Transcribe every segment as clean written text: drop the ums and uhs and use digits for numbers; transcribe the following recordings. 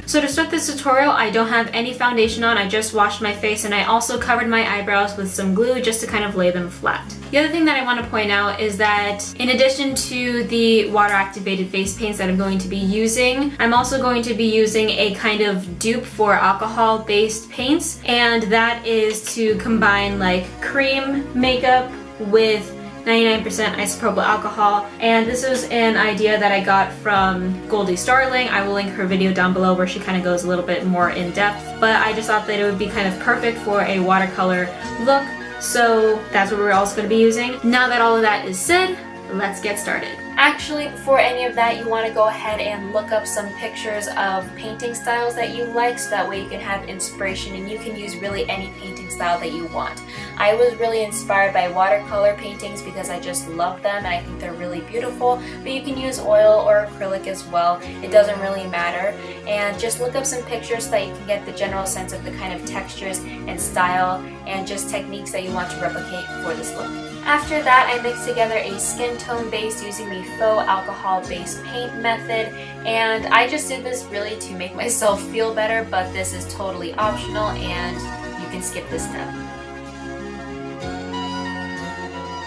So to start this tutorial, I don't have any foundation on, I just washed my face, and I also covered my eyebrows with some glue just to kind of lay them flat. The other thing that I want to point out is that in addition to the water activated face paints that I'm going to be using, I'm also going to be using a kind of dupe for alcohol based paints, and that is to combine like cream makeup with 99% isopropyl alcohol, and this was an idea that I got from Goldie Starling. I will link her video down below where she kind of goes a little bit more in depth, but I just thought that it would be kind of perfect for a watercolor look, so that's what we're also going to be using. Now that all of that is said, let's get started. Actually, before any of that, you want to go ahead and look up some pictures of painting styles that you like, so that way you can have inspiration and you can use really any painting style that you want. I was really inspired by watercolor paintings because I just love them and I think they're really beautiful, but you can use oil or acrylic as well. It doesn't really matter. And just look up some pictures so that you can get the general sense of the kind of textures and style and just techniques that you want to replicate for this look. After that, I mixed together a skin tone base using the faux alcohol based paint method, and I just did this really to make myself feel better, but this is totally optional and you can skip this step.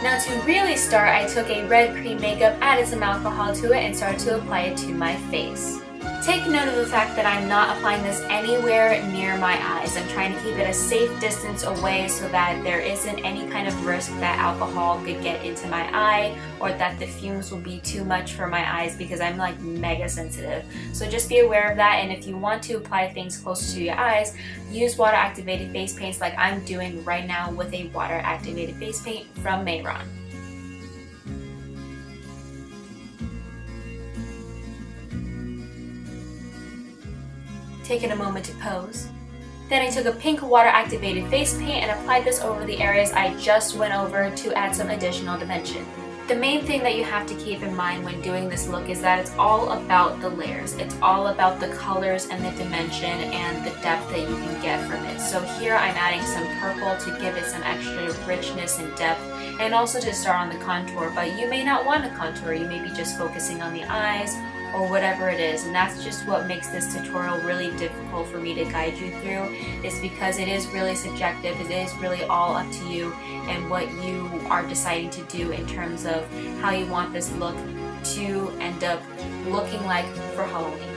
Now to really start, I took a red cream makeup, added some alcohol to it, and started to apply it to my face. Take note of the fact that I'm not applying this anywhere near my eyes. I'm trying to keep it a safe distance away so that there isn't any kind of risk that alcohol could get into my eye or that the fumes will be too much for my eyes, because I'm like mega sensitive. So just be aware of that, and if you want to apply things closer to your eyes, use water activated face paints like I'm doing right now with a water activated face paint from Mehron. Taking a moment to pose. Then I took a pink water activated face paint and applied this over the areas I just went over to add some additional dimension. The main thing that you have to keep in mind when doing this look is that it's all about the layers. It's all about the colors and the dimension and the depth that you can get from it. So here I'm adding some purple to give it some extra richness and depth, and also to start on the contour, but you may not want to contour. You may be just focusing on the eyes or whatever it is, and that's just what makes this tutorial really difficult for me to guide you through, is because it is really subjective. It is really all up to you and what you are deciding to do in terms of how you want this look to end up looking like for Halloween.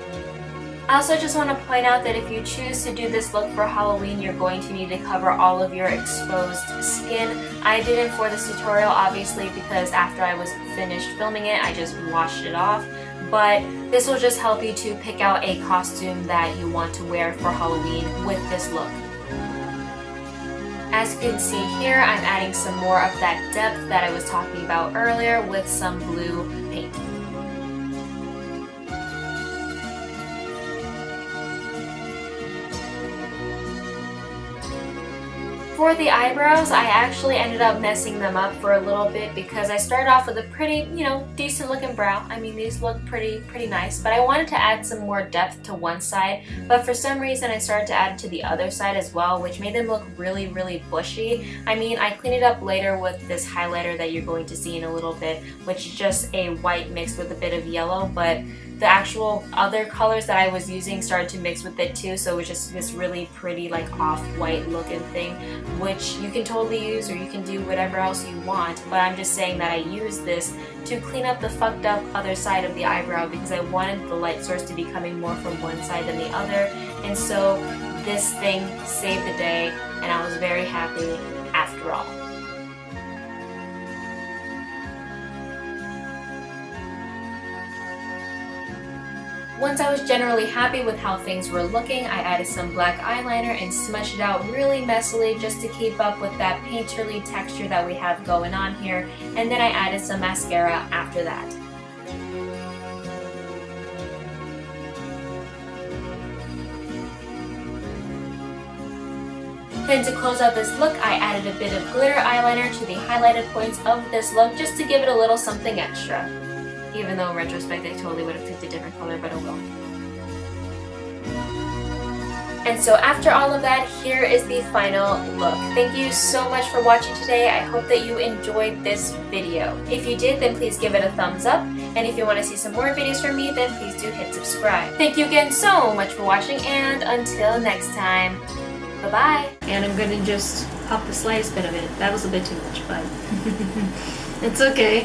I also just want to point out that if you choose to do this look for Halloween, you're going to need to cover all of your exposed skin. I didn't for this tutorial, obviously, because after I was finished filming it, I just washed it off. But this will just help you to pick out a costume that you want to wear for Halloween with this look. As you can see here, I'm adding some more of that depth that I was talking about earlier with some blue paint. For the eyebrows, I actually ended up messing them up for a little bit because I started off with a pretty, decent looking brow. I mean, these look pretty nice, but I wanted to add some more depth to one side, but for some reason I started to add it to the other side as well, which made them look really bushy. I mean, I cleaned it up later with this highlighter that you're going to see in a little bit, which is just a white mixed with a bit of yellow, but the actual other colors that I was using started to mix with it too, so it was just this really pretty like off-white looking thing, which you can totally use or you can do whatever else you want, but I'm just saying that I used this to clean up the fucked up other side of the eyebrow because I wanted the light source to be coming more from one side than the other, and so this thing saved the day and I was very happy after all. Once I was generally happy with how things were looking, I added some black eyeliner and smudged it out really messily just to keep up with that painterly texture that we have going on here, and then I added some mascara after that. Then to close out this look, I added a bit of glitter eyeliner to the highlighted points of this look just to give it a little something extra. Even though in retrospect I totally would have picked a different color, but oh well. And so after all of that, here is the final look. Thank you so much for watching today. I hope that you enjoyed this video. If you did, then please give it a thumbs up. And if you want to see some more videos from me, then please do hit subscribe. Thank you again so much for watching, and until next time, bye-bye. And I'm gonna just pop the slightest bit of it. That was a bit too much, but it's okay.